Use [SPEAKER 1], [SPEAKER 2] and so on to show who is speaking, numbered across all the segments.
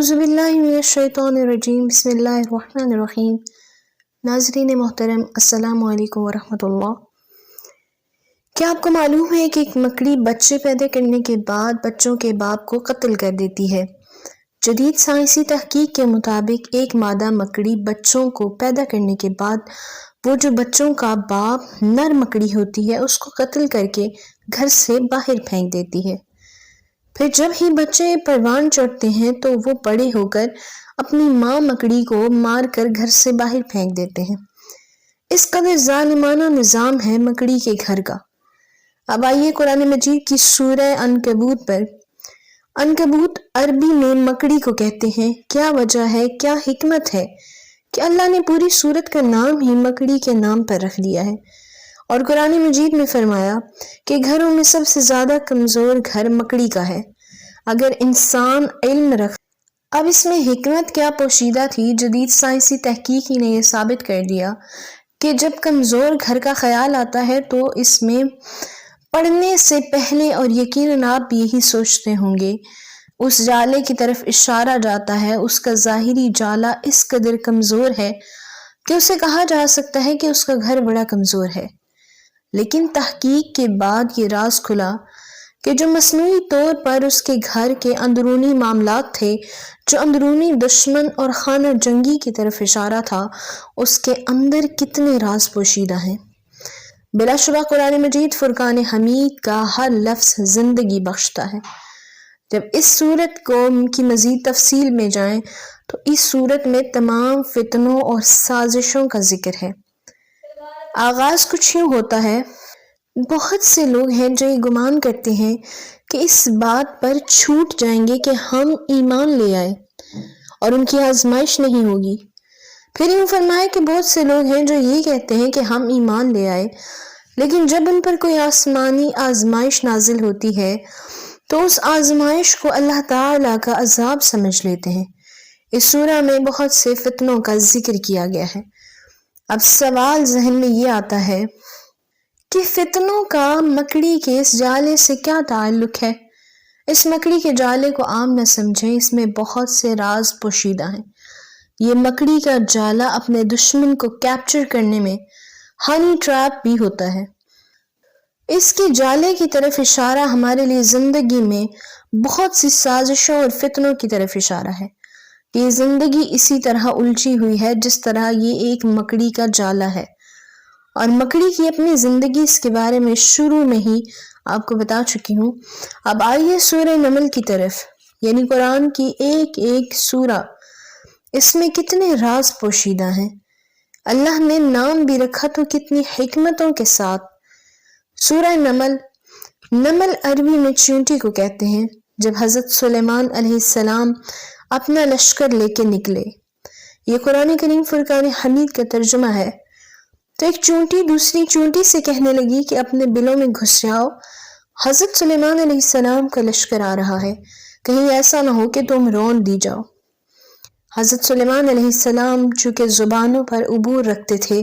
[SPEAKER 1] اعوذ باللہ من الشیطان الرجیم بسم اللہ الرحمن الرحیم۔ ناظرین محترم السلام علیکم ورحمۃ اللہ۔ کیا آپ کو معلوم ہے کہ ایک مکڑی بچے پیدا کرنے کے بعد بچوں کے باپ کو قتل کر دیتی ہے؟ جدید سائنسی تحقیق کے مطابق ایک مادہ مکڑی بچوں کو پیدا کرنے کے بعد وہ جو بچوں کا باپ نر مکڑی ہوتی ہے اس کو قتل کر کے گھر سے باہر پھینک دیتی ہے۔ پھر جب ہی بچے پروان چڑھتے ہیں تو وہ بڑے ہو کر اپنی ماں مکڑی کو مار کر گھر سے باہر پھینک دیتے ہیں۔ اس قدر ظالمانہ نظام ہے مکڑی کے گھر کا۔ اب آئیے قرآن مجید کی سورہ عنکبوت پر۔ عنکبوت عربی میں مکڑی کو کہتے ہیں۔ کیا وجہ ہے، کیا حکمت ہے کہ اللہ نے پوری سورت کا نام ہی مکڑی کے نام پر رکھ لیا ہے، اور قرآن مجید میں فرمایا کہ گھروں میں سب سے زیادہ کمزور گھر مکڑی کا ہے اگر انسان علم رکھ۔ اب اس میں حکمت کیا پوشیدہ تھی؟ جدید سائنسی تحقیق ہی نے یہ ثابت کر دیا کہ جب کمزور گھر کا خیال آتا ہے تو اس میں پڑھنے سے پہلے، اور یقیناً آپ بھی یہی سوچتے ہوں گے، اس جالے کی طرف اشارہ جاتا ہے۔ اس کا ظاہری جالا اس قدر کمزور ہے کہ اسے کہا جا سکتا ہے کہ اس کا گھر بڑا کمزور ہے۔ لیکن تحقیق کے بعد یہ راز کھلا کہ جو مصنوعی طور پر اس کے گھر کے اندرونی معاملات تھے، جو اندرونی دشمن اور خانہ جنگی کی طرف اشارہ تھا، اس کے اندر کتنے راز پوشیدہ ہیں۔ بلا شبہ قرآن مجید فرقان حمید کا ہر لفظ زندگی بخشتا ہے۔ جب اس سورت کی مزید تفصیل میں جائیں تو اس سورت میں تمام فتنوں اور سازشوں کا ذکر ہے۔ آغاز کچھ یوں ہوتا ہے۔ بہت سے لوگ ہیں جو یہ گمان کرتے ہیں کہ اس بات پر چھوٹ جائیں گے کہ ہم ایمان لے آئے اور ان کی آزمائش نہیں ہوگی۔ پھر یوں فرمایا کہ بہت سے لوگ ہیں جو یہ کہتے ہیں کہ ہم ایمان لے آئے، لیکن جب ان پر کوئی آسمانی آزمائش نازل ہوتی ہے تو اس آزمائش کو اللہ تعالیٰ کا عذاب سمجھ لیتے ہیں۔ اس سورہ میں بہت سے فتنوں کا ذکر کیا گیا ہے۔ اب سوال ذہن میں یہ آتا ہے کہ فتنوں کا مکڑی کے اس جالے سے کیا تعلق ہے؟ اس مکڑی کے جالے کو عام نہ سمجھیں، اس میں بہت سے راز پوشیدہ ہیں۔ یہ مکڑی کا جالا اپنے دشمن کو کیپچر کرنے میں ہنی ٹریپ بھی ہوتا ہے۔ اس کے جالے کی طرف اشارہ ہمارے لیے زندگی میں بہت سی سازشوں اور فتنوں کی طرف اشارہ ہے کہ یہ زندگی اسی طرح الجھی ہوئی ہے جس طرح یہ ایک مکڑی کا جالا ہے، اور مکڑی کی اپنی زندگی اس کے بارے میں شروع میں ہی آپ کو بتا چکی ہوں۔ اب آئیے سورہ نمل کی طرف، یعنی قرآن کی ایک ایک سورہ، اس میں کتنے راز پوشیدہ ہیں۔ اللہ نے نام بھی رکھا تو کتنی حکمتوں کے ساتھ۔ سورہ نمل، نمل عربی میں چیونٹی کو کہتے ہیں۔ جب حضرت سلیمان علیہ السلام اپنا لشکر لے کے نکلے، یہ قرآن کریم فرقان حمید کا ترجمہ ہے، تو ایک چونٹی دوسری چونٹی سے کہنے لگی کہ اپنے بلوں میں گھس جاؤ، حضرت سلیمان علیہ السلام کا لشکر آ رہا ہے، کہیں ایسا نہ ہو کہ تم رون دی جاؤ۔ حضرت سلیمان علیہ السلام چونکہ زبانوں پر عبور رکھتے تھے،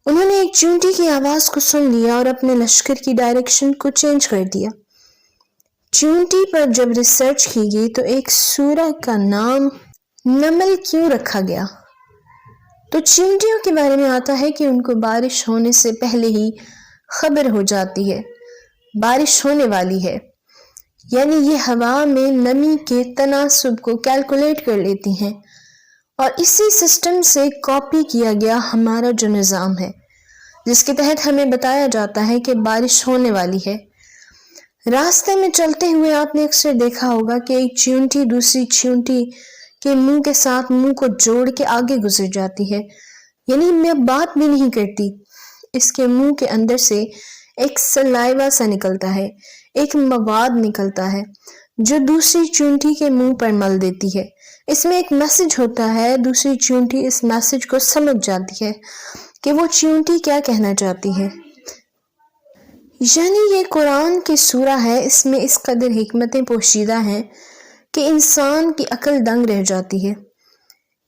[SPEAKER 1] انہوں نے ایک چونٹی کی آواز کو سن لیا اور اپنے لشکر کی ڈائریکشن کو چینج کر دیا۔ چونٹی پر جب ریسرچ کی گئی تو ایک سورہ کا نام نمل کیوں رکھا گیا؟ تو چیونٹیوں کے بارے میں آتا ہے کہ ان کو بارش ہونے سے پہلے ہی خبر ہو جاتی ہے بارش ہونے والی ہے، یعنی یہ ہوا میں نمی کے تناسب کو کیلکولیٹ کر لیتی ہیں، اور اسی سسٹم سے کاپی کیا گیا ہمارا جو نظام ہے، جس کے تحت ہمیں بتایا جاتا ہے کہ بارش ہونے والی ہے۔ راستے میں چلتے ہوئے آپ نے اکثر دیکھا ہوگا کہ ایک چیونٹی دوسری چیونٹی کے منہ کے ساتھ منہ کو جوڑ کے آگے گزر جاتی ہے، یعنی میں بات بھی نہیں کرتی، اس کے منہ کے اندر سے ایک سلائیوا سا نکلتا ہے، ایک مواد نکلتا ہے جو دوسری چونٹی کے منہ پر مل دیتی ہے۔ اس میں ایک میسج ہوتا ہے، دوسری چونٹی اس میسج کو سمجھ جاتی ہے کہ وہ چونٹی کیا کہنا چاہتی ہے۔ یعنی یہ قرآن کی سورہ ہے، اس میں اس قدر حکمتیں پوشیدہ ہیں کہ انسان کی عقل دنگ رہ جاتی ہے۔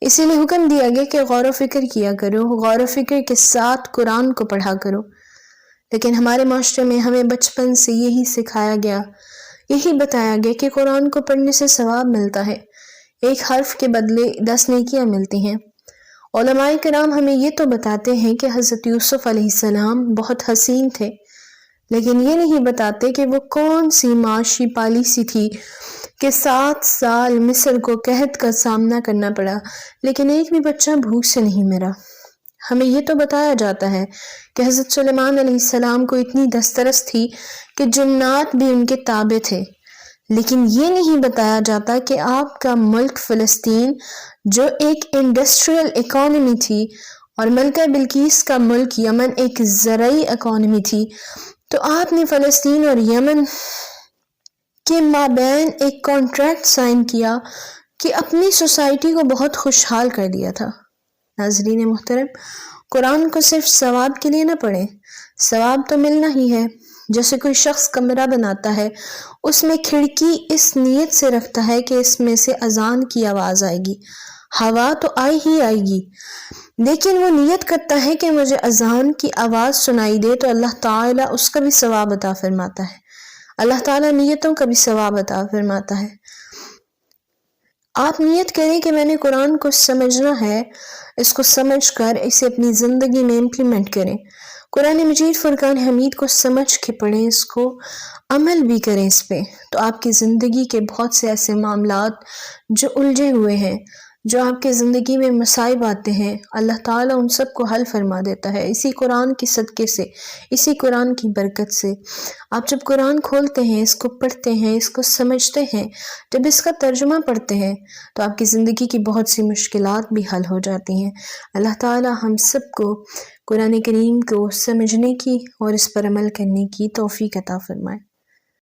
[SPEAKER 1] اسی لیے حکم دیا گیا کہ غور و فکر کیا کرو، غور و فکر کے ساتھ قرآن کو پڑھا کرو۔ لیکن ہمارے معاشرے میں ہمیں بچپن سے یہی سکھایا گیا، یہی بتایا گیا کہ قرآن کو پڑھنے سے ثواب ملتا ہے، ایک حرف کے بدلے 10 نیکیاں ملتی ہیں۔ علماء کرام ہمیں یہ تو بتاتے ہیں کہ حضرت یوسف علیہ السلام بہت حسین تھے، لیکن یہ نہیں بتاتے کہ وہ کون سی معاشی پالیسی تھی کہ 7 سال مصر کو قحط کا سامنا کرنا پڑا لیکن ایک بھی بچہ بھوک سے نہیں مرا۔ ہمیں یہ تو بتایا جاتا ہے کہ حضرت سلیمان علیہ السلام کو اتنی دسترس تھی کہ جنات بھی ان کے تابع تھے، لیکن یہ نہیں بتایا جاتا کہ آپ کا ملک فلسطین جو ایک انڈسٹریل اکانومی تھی اور ملکہ بلقیس کا ملک یمن ایک زرعی اکانومی تھی، تو آپ نے فلسطین اور یمن کے مابین ایک کانٹریکٹ سائن کیا کہ اپنی سوسائٹی کو بہت خوشحال کر دیا تھا۔ ناظرین محترم، قرآن کو صرف ثواب کے لیے نہ پڑھیں، ثواب تو ملنا ہی ہے۔ جیسے کوئی شخص کمرہ بناتا ہے، اس میں کھڑکی اس نیت سے رکھتا ہے کہ اس میں سے اذان کی آواز آئے گی، ہوا تو آئی ہی آئے گی، لیکن وہ نیت کرتا ہے کہ مجھے اذان کی آواز سنائی دے تو اللہ تعالیٰ اس کا بھی ثواب عطا فرماتا ہے۔ اللہ تعالیٰ نیتوں کا بھی ثواب عطا فرماتا ہے۔ آپ نیت کریں کہ میں نے قرآن کو سمجھنا ہے، اس کو سمجھ کر اسے اپنی زندگی میں امپلیمنٹ کریں۔ قرآن مجید فرقان حمید کو سمجھ کے پڑھیں، اس کو عمل بھی کریں اس پہ، تو آپ کی زندگی کے بہت سے ایسے معاملات جو الجھے ہوئے ہیں، جو آپ کے زندگی میں مصائب آتے ہیں، اللہ تعالیٰ ان سب کو حل فرما دیتا ہے اسی قرآن کے صدقے سے، اسی قرآن کی برکت سے۔ آپ جب قرآن کھولتے ہیں، اس کو پڑھتے ہیں، اس کو سمجھتے ہیں، جب اس کا ترجمہ پڑھتے ہیں تو آپ کی زندگی کی بہت سی مشکلات بھی حل ہو جاتی ہیں۔ اللہ تعالیٰ ہم سب کو قرآن کریم کو سمجھنے کی اور اس پر عمل کرنے کی توفیق عطا فرمائے۔